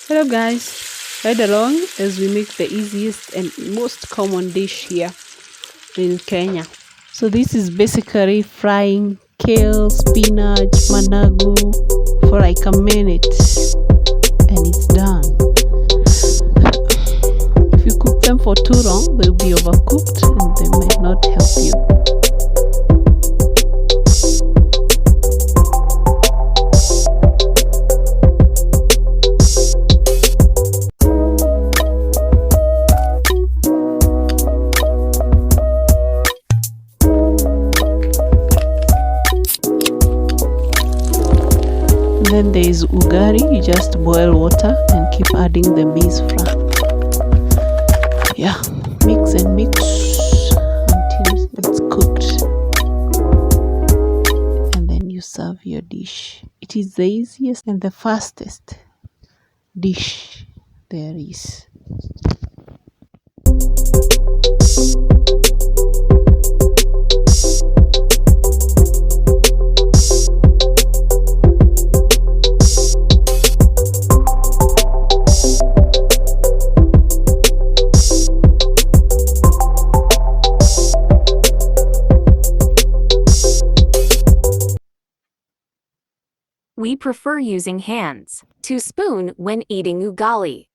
Hello guys, ride along as we make the easiest and most common dish here in Kenya. So this is basically frying kale, spinach, managu for like a minute and it's done. If you cook them for too long, they'll be overcooked and they might not help you. Then there is ugali. You just boil water and keep adding the maize flour. Yeah, mix and mix until it's cooked. And then you serve your dish. It is the easiest and the fastest dish there is. We prefer using hands to spoon when eating ugali.